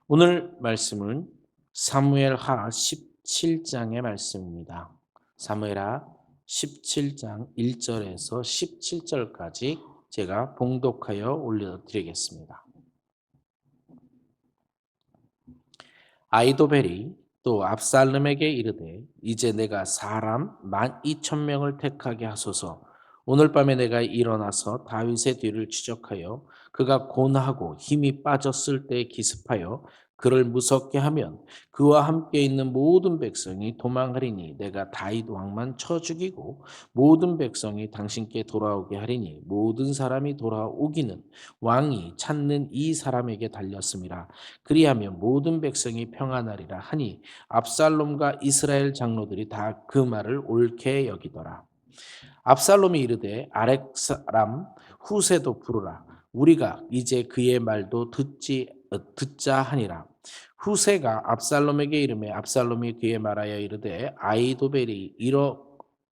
오늘 말씀은 사무엘하 17장의 말씀입니다. 사무엘하 17장 1절에서 17절까지 제가 봉독하여 올려드리겠습니다. 아이도벨이 또 압살롬에게 이르되 이제 내가 사람 12,000명을 택하게 하소서. 오늘 밤에 내가 일어나서 다윗의 뒤를 추적하여 그가 곤하고 힘이 빠졌을 때 기습하여 그를 무섭게 하면 그와 함께 있는 모든 백성이 도망하리니 내가 다윗 왕만 쳐 죽이고 모든 백성이 당신께 돌아오게 하리니 모든 사람이 돌아오기는 왕이 찾는 이 사람에게 달렸음이라. 그리하면 모든 백성이 평안하리라 하니 압살롬과 이스라엘 장로들이 다 그 말을 옳게 여기더라. 압살롬이 이르되 아렉 사람 후세도 부르라. 우리가 이제 그의 말도 듣자 하니라. 후세가 압살롬에게 이르매 압살롬이 그에 말하여 이르되 아이도벨이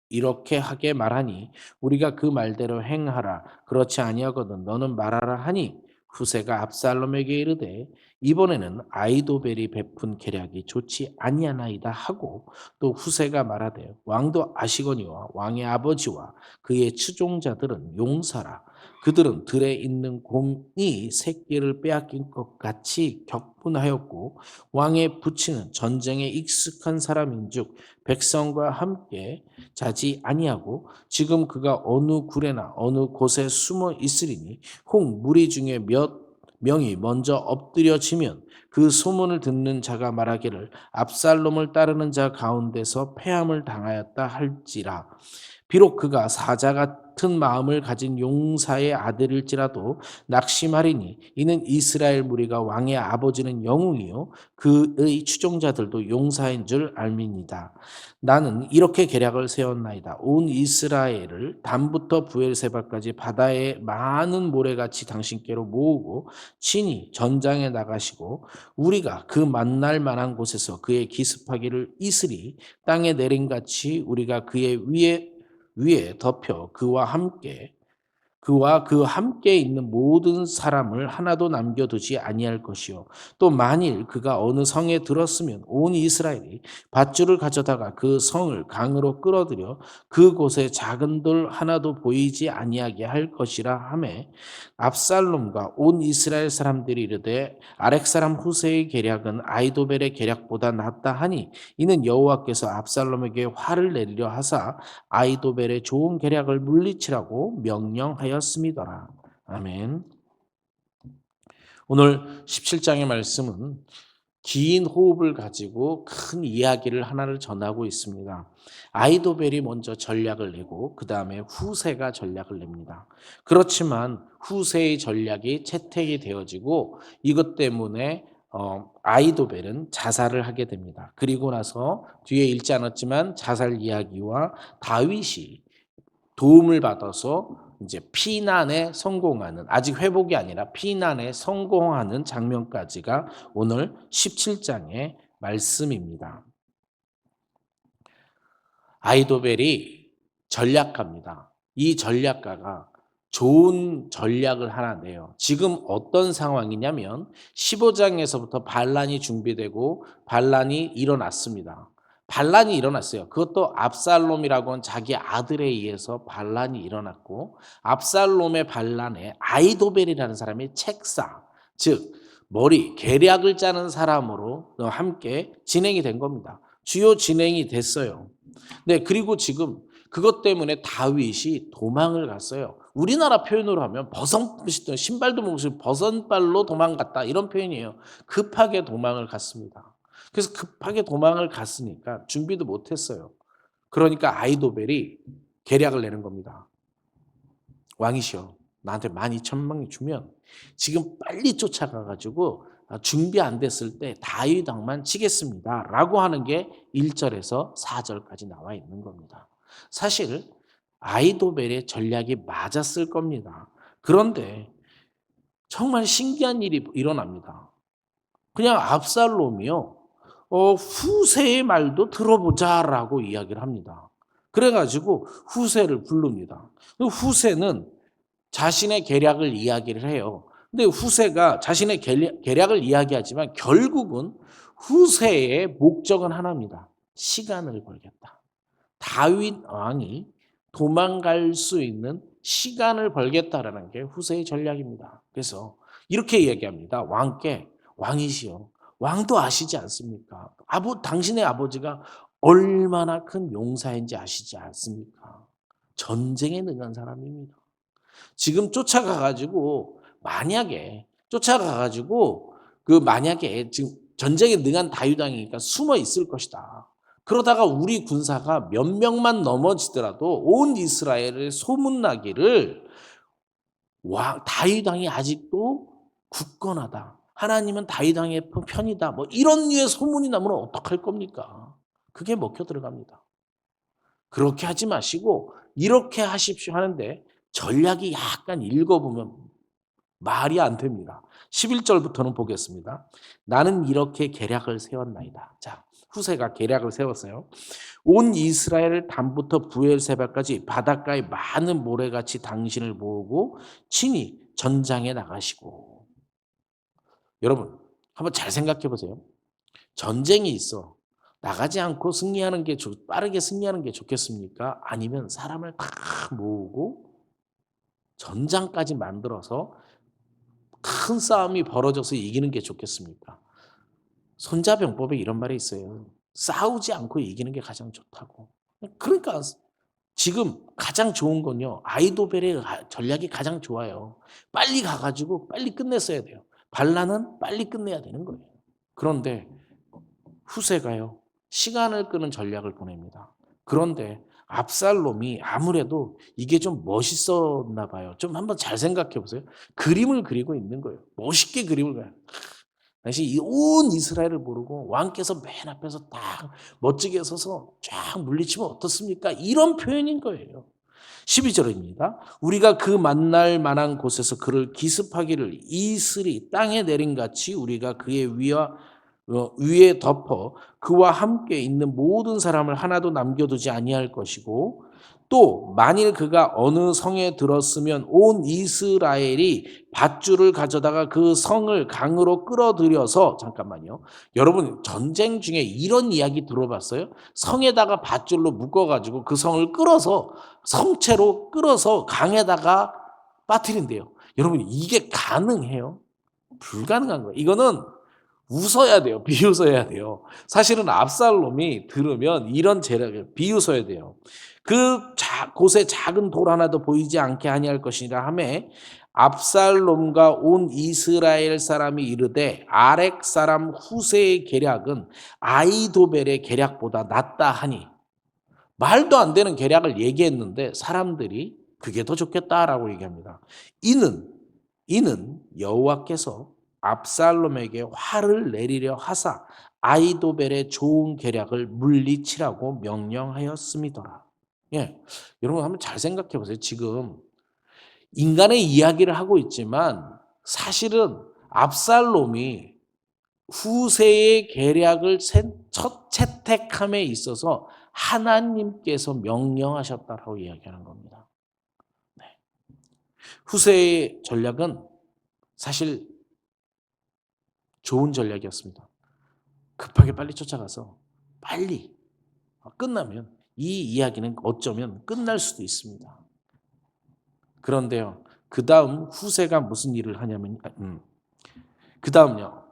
이렇게 하게 말하니 우리가 그 말대로 행하라. 그렇지 아니하거든 너는 말하라 하니 후세가 압살롬에게 이르되 이번에는 아이도벨이 베푼 계략이 좋지 아니하나이다 하고 또 후세가 말하되 왕도 아시거니와 왕의 아버지와 그의 추종자들은 용사라. 그들은 들에 있는 곰이 새끼를 빼앗긴 것 같이 격분하였고 왕의 부친은 전쟁에 익숙한 사람인즉 백성과 함께 자지 아니하고 지금 그가 어느 굴에나 어느 곳에 숨어 있으리니 혹 무리 중에 몇 명이 먼저 엎드려지면 그 소문을 듣는 자가 말하기를 압살롬을 따르는 자 가운데서 패함을 당하였다 할지라. 비록 그가 사자 같은 마음을 가진 용사의 아들일지라도 낙심하리니 이는 이스라엘 무리가 왕의 아버지는 영웅이요 그의 추종자들도 용사인 줄 알미니이다. 나는 이렇게 계략을 세웠나이다. 온 이스라엘을 단부터 부엘세바까지 바다의 많은 모래같이 당신께로 모으고 친히 전장에 나가시고 우리가 그 만날 만한 곳에서 그의 기습하기를 이슬이 땅에 내림같이 우리가 그의 위에 덮여 그와 그 함께 있는 모든 사람을 하나도 남겨두지 아니할 것이요. 또 만일 그가 어느 성에 들었으면 온 이스라엘이 밧줄을 가져다가 그 성을 강으로 끌어들여 그곳에 작은 돌 하나도 보이지 아니하게 할 것이라 하매 압살롬과 온 이스라엘 사람들이 이르되 아렉 사람 후세의 계략은 아이도벨의 계략보다 낫다 하니 이는 여호와께서 압살롬에게 화를 내리려 하사 아이도벨의 좋은 계략을 물리치라고 명령하였음이더라. 아멘. 오늘 17장의 말씀은 긴 호흡을 가지고 큰 이야기를 하나를 전하고 있습니다. 아이도벨이 먼저 전략을 내고 그 다음에 후세가 전략을 냅니다. 그렇지만 후세의 전략이 채택이 되어지고 이것 때문에 아이도벨은 자살을 하게 됩니다. 그리고 나서 뒤에 읽지 않았지만 자살 이야기와 다윗이 도움을 받아서 이제 피난에 성공하는, 아직 회복이 아니라 피난에 성공하는 장면까지가 오늘 17장의 말씀입니다. 아이도벨이 전략가입니다. 이 전략가가 좋은 전략을 하나 내요. 지금 어떤 상황이냐면 15장에서부터 반란이 준비되고 반란이 일어났습니다. 반란이 일어났어요. 그것도 압살롬이라고 하는 자기 아들에 의해서 반란이 일어났고 압살롬의 반란에 아이도벨이라는 사람이 책사, 즉 계략을 짜는 사람으로 함께 진행이 된 겁니다. 주요 진행이 됐어요. 네, 그리고 지금 그것 때문에 다윗이 도망을 갔어요. 우리나라 표현으로 하면 신발도 못 버선발로 도망갔다 이런 표현이에요. 급하게 도망을 갔습니다. 그래서 급하게 도망을 갔으니까 준비도 못했어요. 그러니까 아이도벨이 계략을 내는 겁니다. 왕이시여, 나한테 12,000명이 주면 지금 빨리 쫓아가가지고 준비 안 됐을 때 다윗 왕만 치겠습니다. 라고 하는 게 1절에서 4절까지 나와 있는 겁니다. 사실 아이도벨의 전략이 맞았을 겁니다. 그런데 정말 신기한 일이 일어납니다. 그냥 압살롬이요. 후세의 말도 들어보자라고 이야기를 합니다. 그래가지고 후세를 부릅니다. 후세는 자신의 계략을 이야기를 해요. 근데 후세가 자신의 계략을 이야기하지만 결국은 후세의 목적은 하나입니다. 시간을 벌겠다. 다윗 왕이 도망갈 수 있는 시간을 벌겠다라는 게 후세의 전략입니다. 그래서 이렇게 얘기합니다. 왕께 왕이시여, 왕도 아시지 않습니까? 당신의 아버지가 얼마나 큰 용사인지 아시지 않습니까? 전쟁에 능한 사람입니다. 지금 쫓아가 가지고 만약에 쫓아가 가지고 만약에 지금 전쟁에 능한 다윗 왕이니까 숨어 있을 것이다. 그러다가 우리 군사가 몇 명만 넘어지더라도 온 이스라엘에 소문나기를 다윗 왕이 아직도 굳건하다. 하나님은 다윗 왕의 편이다. 뭐 이런 류의 소문이 나면 어떡할 겁니까? 그게 먹혀 들어갑니다. 그렇게 하지 마시고 이렇게 하십시오 하는데 전략이 약간 읽어보면 말이 안 됩니다. 11절부터는 보겠습니다. 나는 이렇게 계략을 세웠나이다. 자, 후세가 계략을 세웠어요. 온 이스라엘 담부터 부엘세바까지 바닷가에 많은 모래같이 당신을 모으고 친히 전장에 나가시고. 여러분, 한번 잘 생각해 보세요. 전쟁이 있어. 나가지 않고 빠르게 승리하는 게 좋겠습니까? 아니면 사람을 다 모으고 전장까지 만들어서 큰 싸움이 벌어져서 이기는 게 좋겠습니까? 손자병법에 이런 말이 있어요. 싸우지 않고 이기는 게 가장 좋다고. 그러니까 지금 가장 좋은 건요. 아이도벨의 전략이 가장 좋아요. 빨리 가가지고 빨리 끝냈어야 돼요. 반란은 빨리 끝내야 되는 거예요. 그런데 후세가요. 시간을 끄는 전략을 보냅니다. 그런데 압살롬이 아무래도 이게 좀 멋있었나 봐요. 좀 한번 잘 생각해 보세요. 그림을 그리고 있는 거예요. 멋있게 그림을 그려요. 당시 온 이스라엘을 모르고 왕께서 맨 앞에서 딱 멋지게 서서 쫙 물리치면 어떻습니까? 이런 표현인 거예요. 12절입니다. 우리가 그 만날 만한 곳에서 그를 기습하기를 이슬이 땅에 내린같이 우리가 그의 위에 덮어 그와 함께 있는 모든 사람을 하나도 남겨두지 아니할 것이고 또 만일 그가 어느 성에 들었으면 온 이스라엘이 밧줄을 가져다가 그 성을 강으로 끌어들여서 잠깐만요. 여러분 전쟁 중에 이런 이야기 들어봤어요? 성에다가 밧줄로 묶어가지고 그 성을 성체로 끌어서 강에다가 빠뜨린대요. 여러분 이게 가능해요? 불가능한 거예요. 이거는 웃어야 돼요. 비웃어야 돼요. 사실은 압살롬이 들으면 이런 재력을 비웃어야 돼요. 곳에 작은 돌 하나도 보이지 않게 아니할 것이라 하매 압살롬과 온 이스라엘 사람이 이르되 아렉 사람 후세의 계략은 아이도벨의 계략보다 낫다 하니 말도 안 되는 계략을 얘기했는데 사람들이 그게 더 좋겠다라고 얘기합니다. 이는 여호와께서 압살롬에게 화를 내리려 하사 아이도벨의 좋은 계략을 물리치라고 명령하였음이더라. 예, 여러분 한번 잘 생각해 보세요. 지금 인간의 이야기를 하고 있지만 사실은 압살롬이 후세의 계략을 첫 채택함에 있어서 하나님께서 명령하셨다라고 이야기하는 겁니다. 네. 후세의 전략은 사실 좋은 전략이었습니다. 급하게 빨리 쫓아가서 빨리 끝나면 이 이야기는 어쩌면 끝날 수도 있습니다. 그런데요, 그 다음 후세가 무슨 일을 하냐면, 그 다음요,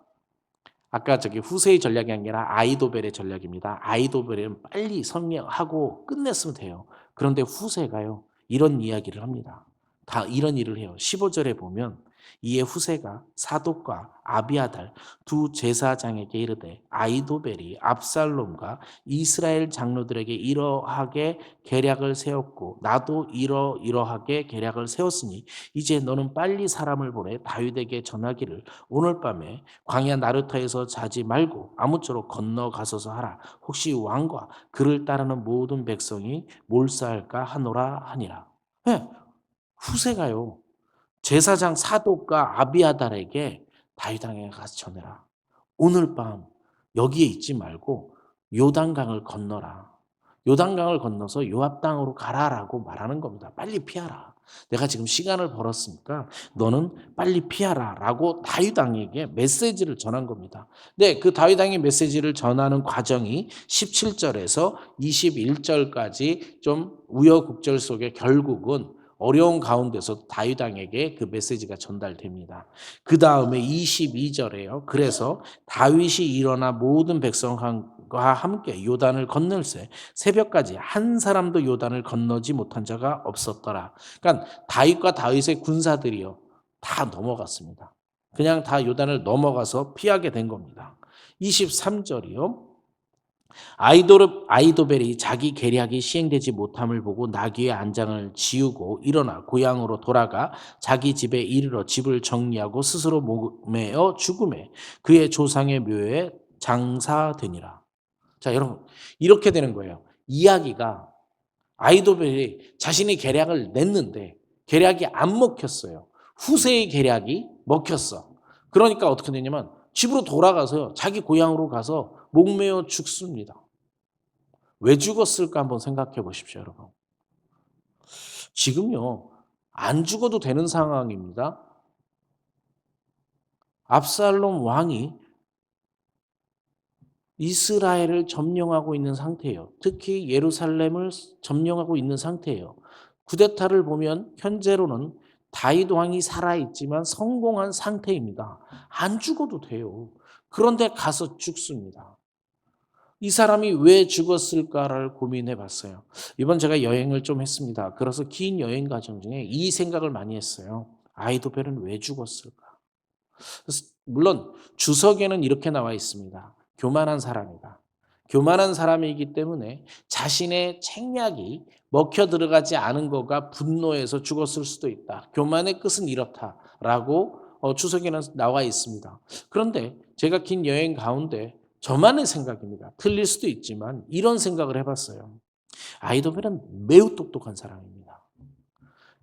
아까 후세의 전략이 아니라 아이도벨의 전략입니다. 아이도벨은 빨리 성령하고 끝냈으면 돼요. 그런데 후세가요, 이런 이야기를 합니다. 다 이런 일을 해요. 15절에 보면 이에 후세가 사독과 아비아달 두 제사장에게 이르되 아이도벨이 압살롬과 이스라엘 장로들에게 이러하게 계략을 세웠고 나도 이러하게 계략을 세웠으니 이제 너는 빨리 사람을 보내 다윗에게 전하기를 오늘 밤에 광야 나르타에서 자지 말고 아무쪼록 건너가서서 하라. 혹시 왕과 그를 따르는 모든 백성이 몰사할까 하노라 하니라. 네, 후세가요. 제사장 사독과 아비아달에게 다윗왕에게 가서 전해라. 오늘 밤 여기에 있지 말고 요단강을 건너라. 요단강을 건너서 요압 땅으로 가라라고 말하는 겁니다. 빨리 피하라. 내가 지금 시간을 벌었으니까 너는 빨리 피하라라고 다윗 왕에게 메시지를 전한 겁니다. 네, 그 다윗 왕의 메시지를 전하는 과정이 17절에서 21절까지 좀 우여곡절 속에 결국은 어려운 가운데서 다윗 왕에게 그 메시지가 전달됩니다. 그 다음에 22절에요. 그래서 다윗이 일어나 모든 백성과 함께 요단을 건널새 새벽까지 한 사람도 요단을 건너지 못한 자가 없었더라. 그러니까 다윗과 다윗의 군사들이요 다 넘어갔습니다. 그냥 다 요단을 넘어가서 피하게 된 겁니다. 23절이요. 아이도벨이 자기 계략이 시행되지 못함을 보고 나귀의 안장을 지우고 일어나 고향으로 돌아가 자기 집에 이르러 집을 정리하고 스스로 목매어 죽음에 그의 조상의 묘에 장사되니라. 자, 여러분 이렇게 되는 거예요. 이야기가 아이도벨이 자신이 계략을 냈는데 계략이 안 먹혔어요. 후세의 계략이 먹혔어. 그러니까 어떻게 되냐면 집으로 돌아가서요. 자기 고향으로 가서 목매어 죽습니다. 왜 죽었을까 한번 생각해 보십시오, 여러분. 지금요. 안 죽어도 되는 상황입니다. 압살롬 왕이 이스라엘을 점령하고 있는 상태예요. 특히 예루살렘을 점령하고 있는 상태예요. 쿠데타를 보면 현재로는 다윗 왕이 살아있지만 성공한 상태입니다. 안 죽어도 돼요. 그런데 가서 죽습니다. 이 사람이 왜 죽었을까를 고민해 봤어요. 이번 제가 여행을 좀 했습니다. 그래서 긴 여행 과정 중에 이 생각을 많이 했어요. 아이도벨은 왜 죽었을까? 물론 주석에는 이렇게 나와 있습니다. 교만한 사람이다. 교만한 사람이기 때문에 자신의 책략이 먹혀 들어가지 않은 거가 분노해서 죽었을 수도 있다. 교만의 끝은 이렇다라고 주석에는 나와 있습니다. 그런데 제가 긴 여행 가운데 저만의 생각입니다. 틀릴 수도 있지만 이런 생각을 해봤어요. 아이도벨은 매우 똑똑한 사람입니다.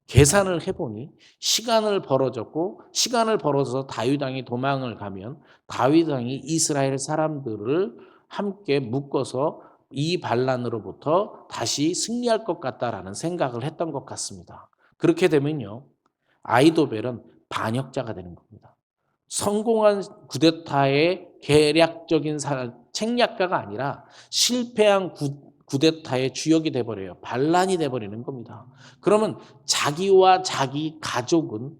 계산을 해보니 시간을 벌어졌고 시간을 벌어서 다윗 왕이 도망을 가면 다윗 왕이 이스라엘 사람들을 함께 묶어서 이 반란으로부터 다시 승리할 것 같다라는 생각을 했던 것 같습니다. 그렇게 되면요. 아이도벨은 반역자가 되는 겁니다. 성공한 쿠데타의 계략적인 책략가가 아니라 실패한 쿠데타의 주역이 돼버려요. 반란이 돼버리는 겁니다. 그러면 자기와 자기 가족은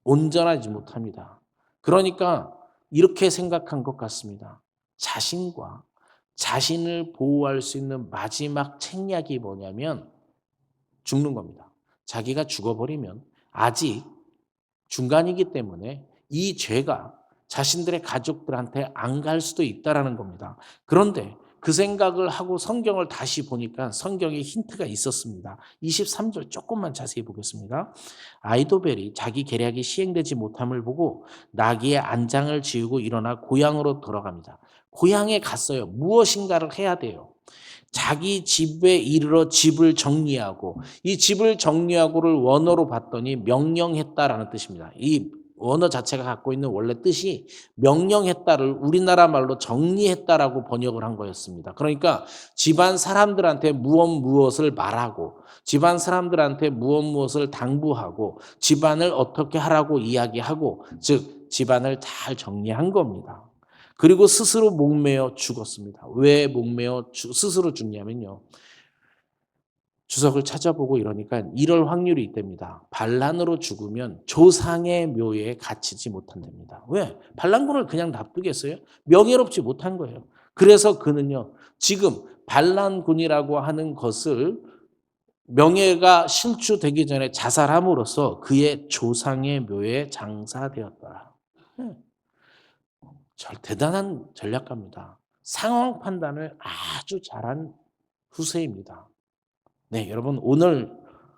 온전하지 못합니다. 그러니까 이렇게 생각한 것 같습니다. 자신과 자신을 보호할 수 있는 마지막 책략이 뭐냐면 죽는 겁니다. 자기가 죽어버리면 아직 중간이기 때문에 이 죄가 자신들의 가족들한테 안 갈 수도 있다라는 겁니다. 그런데 그 생각을 하고 성경을 다시 보니까 성경에 힌트가 있었습니다. 23절 조금만 자세히 보겠습니다. 아이도벨이 자기 계략이 시행되지 못함을 보고 나귀의 안장을 지우고 일어나 고향으로 돌아갑니다. 고향에 갔어요. 무엇인가를 해야 돼요. 자기 집에 이르러 집을 정리하고 이 집을 정리하고를 원어로 봤더니 명령했다라는 뜻입니다. 이 원어 자체가 갖고 있는 원래 뜻이 명령했다를 우리나라 말로 정리했다라고 번역을 한 거였습니다. 그러니까 집안 사람들한테 무엇을 말하고 집안 사람들한테 무엇을 당부하고 집안을 어떻게 하라고 이야기하고 즉 집안을 잘 정리한 겁니다. 그리고 스스로 목매어 죽었습니다. 왜 목매어 스스로 죽냐면요. 주석을 찾아보고 이러니까 이럴 확률이 있답니다. 반란으로 죽으면 조상의 묘에 갇히지 못한답니다. 왜? 반란군을 그냥 납두겠어요? 명예롭지 못한 거예요. 그래서 그는요. 지금 반란군이라고 하는 것을 명예가 실추되기 전에 자살함으로써 그의 조상의 묘에 장사되었더라. 대단한 전략가입니다. 상황 판단을 아주 잘한 후세입니다. 네, 여러분 오늘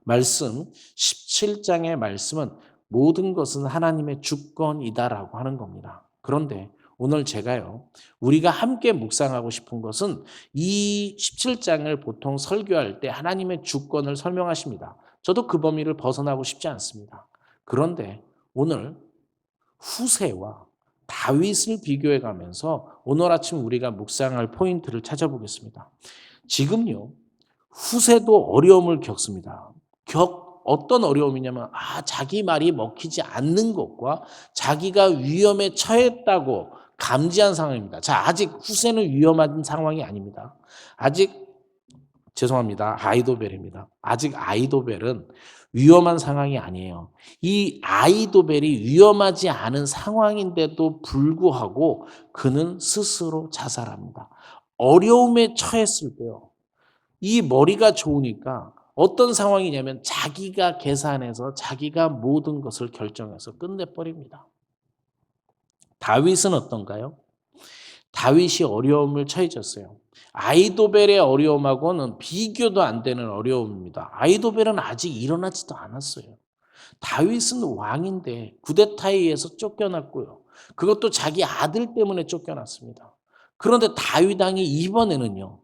말씀 17장의 말씀은 모든 것은 하나님의 주권이다라고 하는 겁니다. 그런데 오늘 제가요. 우리가 함께 묵상하고 싶은 것은 이 17장을 보통 설교할 때 하나님의 주권을 설명하십니다. 저도 그 범위를 벗어나고 싶지 않습니다. 그런데 오늘 후세와 다윗을 비교해 가면서 오늘 아침 우리가 묵상할 포인트를 찾아보겠습니다. 지금요. 후세도 어려움을 겪습니다. 어떤 어려움이냐면 자기 말이 먹히지 않는 것과 자기가 위험에 처했다고 감지한 상황입니다. 자, 아직 후세는 위험한 상황이 아닙니다. 아직 죄송합니다. 아이도벨입니다. 아직 아이도벨은 위험한 상황이 아니에요. 이 아이도벨이 위험하지 않은 상황인데도 불구하고 그는 스스로 자살합니다. 어려움에 처했을 때요. 이 머리가 좋으니까 어떤 상황이냐면 자기가 계산해서 자기가 모든 것을 결정해서 끝내버립니다. 다윗은 어떤가요? 다윗이 어려움을 처해졌어요. 아이도벨의 어려움하고는 비교도 안 되는 어려움입니다. 아이도벨은 아직 일어나지도 않았어요. 다윗은 왕인데 쿠데타에 의해서 쫓겨났고요. 그것도 자기 아들 때문에 쫓겨났습니다. 그런데 다윗 왕이 이번에는요.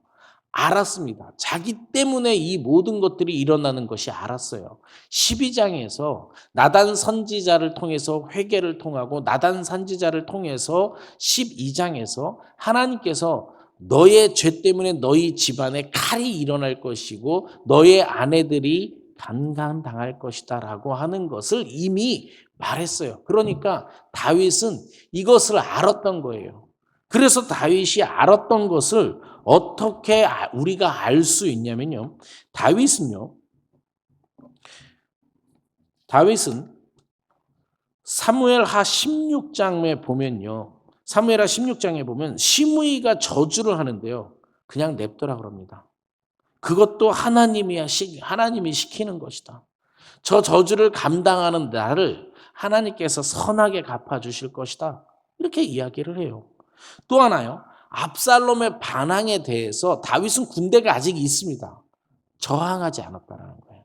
알았습니다. 자기 때문에 이 모든 것들이 일어나는 것이 알았어요. 12장에서 나단 선지자를 통해서 회개를 통하고 나단 선지자를 통해서 12장에서 하나님께서 너의 죄 때문에 너희 집안에 칼이 일어날 것이고 너의 아내들이 간간당할 것이다 라고 하는 것을 이미 말했어요. 그러니까 다윗은 이것을 알았던 거예요. 그래서 다윗이 알았던 것을 어떻게 우리가 알 수 있냐면요. 다윗은 사무엘하 16장에 보면요. 사무엘하 16장에 보면 시므이가 저주를 하는데요. 그냥 냅두라 그럽니다. 그것도 하나님이 시키는 것이다. 저 저주를 감당하는 나를 하나님께서 선하게 갚아주실 것이다. 이렇게 이야기를 해요. 또 하나요. 압살롬의 반항에 대해서 다윗은 군대가 아직 있습니다. 저항하지 않았다는 거예요.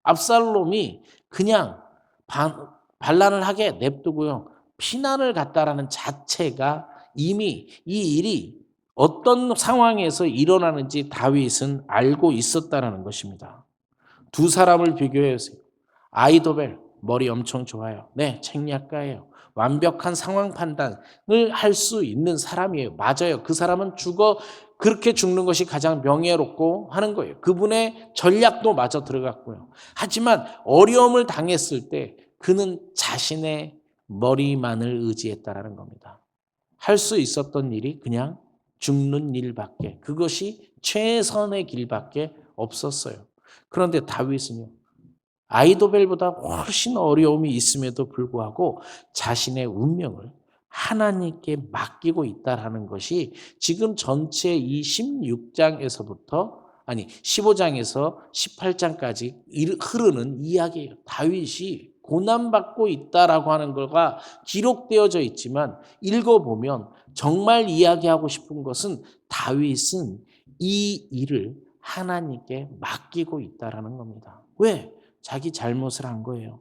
압살롬이 그냥 반란을 하게 냅두고요. 피난을 갔다라는 자체가 이미 이 일이 어떤 상황에서 일어나는지 다윗은 알고 있었다는 것입니다. 두 사람을 비교해보세요. 아이도벨 머리 엄청 좋아요. 네, 책략가예요. 완벽한 상황 판단을 할 수 있는 사람이에요. 맞아요. 그 사람은 그렇게 죽는 것이 가장 명예롭고 하는 거예요. 그분의 전략도 맞아 들어갔고요. 하지만 어려움을 당했을 때 그는 자신의 머리만을 의지했다라는 겁니다. 할 수 있었던 일이 그냥 죽는 일밖에, 그것이 최선의 길밖에 없었어요. 그런데 다윗은요. 아이도벨보다 훨씬 어려움이 있음에도 불구하고 자신의 운명을 하나님께 맡기고 있다라는 것이 지금 전체 이 15장에서 18장까지 흐르는 이야기예요. 다윗이 고난받고 있다라고 하는 거가 기록되어져 있지만 읽어보면 정말 이야기하고 싶은 것은 다윗은 이 일을 하나님께 맡기고 있다라는 겁니다. 왜? 자기 잘못을 한 거예요.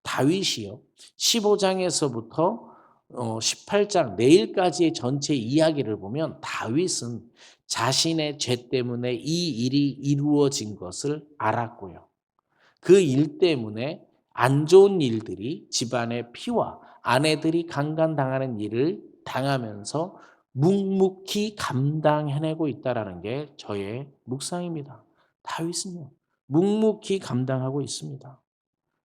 다윗이요. 15장에서부터 18장 내일까지의 전체 이야기를 보면 다윗은 자신의 죄 때문에 이 일이 이루어진 것을 알았고요. 그 일 때문에 안 좋은 일들이 집안의 피와 아내들이 강간당하는 일을 당하면서 묵묵히 감당해내고 있다는 게 저의 묵상입니다. 다윗은요. 묵묵히 감당하고 있습니다.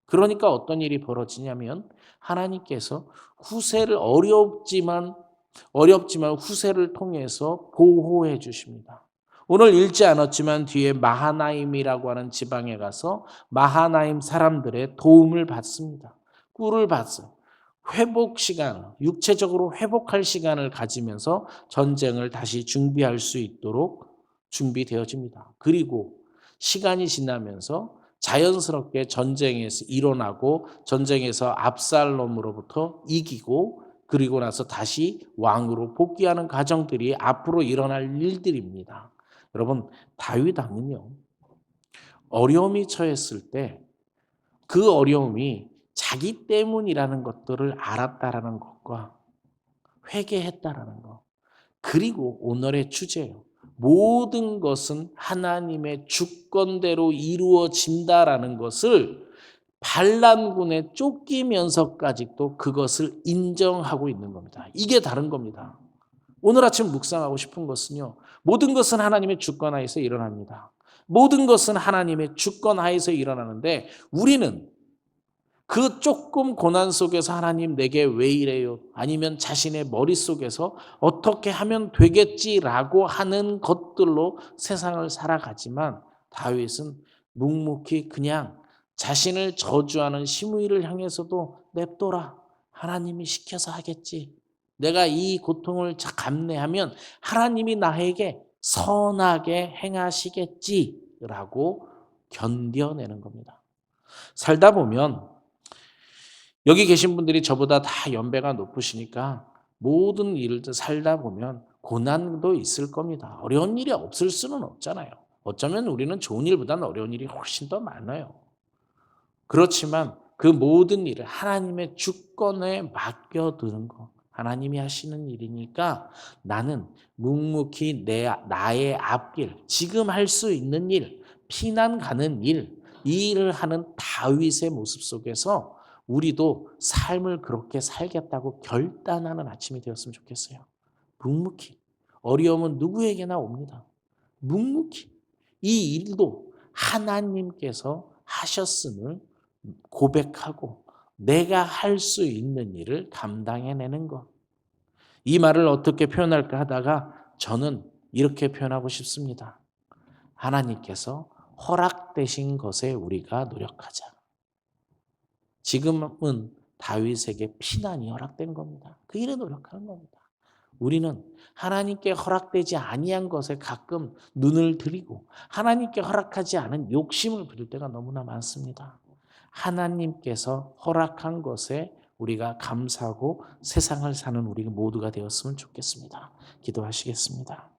그러니까 어떤 일이 벌어지냐면 하나님께서 후세를 어렵지만 후세를 통해서 보호해 주십니다. 오늘 읽지 않았지만 뒤에 마하나임이라고 하는 지방에 가서 마하나임 사람들의 도움을 받습니다. 꿀을 받어요. 회복 시간, 육체적으로 회복할 시간을 가지면서 전쟁을 다시 준비할 수 있도록 준비되어집니다. 그리고 시간이 지나면서 자연스럽게 전쟁에서 일어나고 전쟁에서 압살롬으로부터 이기고 그리고 나서 다시 왕으로 복귀하는 과정들이 앞으로 일어날 일들입니다. 여러분, 다윗 왕은요. 어려움이 처했을 때 그 어려움이 자기 때문이라는 것들을 알았다라는 것과 회개했다라는 것. 그리고 오늘의 주제요. 모든 것은 하나님의 주권대로 이루어진다라는 것을 반란군에 쫓기면서까지도 그것을 인정하고 있는 겁니다. 이게 다른 겁니다. 오늘 아침 묵상하고 싶은 것은요. 모든 것은 하나님의 주권 하에서 일어납니다. 모든 것은 하나님의 주권 하에서 일어나는데 우리는 그 조금 고난 속에서 하나님 내게 왜 이래요? 아니면 자신의 머릿속에서 어떻게 하면 되겠지라고 하는 것들로 세상을 살아가지만 다윗은 묵묵히 그냥 자신을 저주하는 시므이를 향해서도 냅둬라. 하나님이 시켜서 하겠지. 내가 이 고통을 감내하면 하나님이 나에게 선하게 행하시겠지라고 견뎌내는 겁니다. 살다 보면 여기 계신 분들이 저보다 다 연배가 높으시니까 모든 일을 살다 보면 고난도 있을 겁니다. 어려운 일이 없을 수는 없잖아요. 어쩌면 우리는 좋은 일보다는 어려운 일이 훨씬 더 많아요. 그렇지만 그 모든 일을 하나님의 주권에 맡겨두는 거. 하나님이 하시는 일이니까 나는 묵묵히 나의 앞길, 지금 할 수 있는 일, 피난 가는 일, 이 일을 하는 다윗의 모습 속에서 우리도 삶을 그렇게 살겠다고 결단하는 아침이 되었으면 좋겠어요. 묵묵히. 어려움은 누구에게나 옵니다. 묵묵히. 이 일도 하나님께서 하셨음을 고백하고 내가 할 수 있는 일을 감당해내는 것. 이 말을 어떻게 표현할까 하다가 저는 이렇게 표현하고 싶습니다. 하나님께서 허락되신 것에 우리가 노력하자. 지금은 다윗에게 피난이 허락된 겁니다. 그 일에 노력하는 겁니다. 우리는 하나님께 허락되지 아니한 것에 가끔 눈을 들이고 하나님께 허락하지 않은 욕심을 부릴 때가 너무나 많습니다. 하나님께서 허락한 것에 우리가 감사하고 세상을 사는 우리 모두가 되었으면 좋겠습니다. 기도하시겠습니다.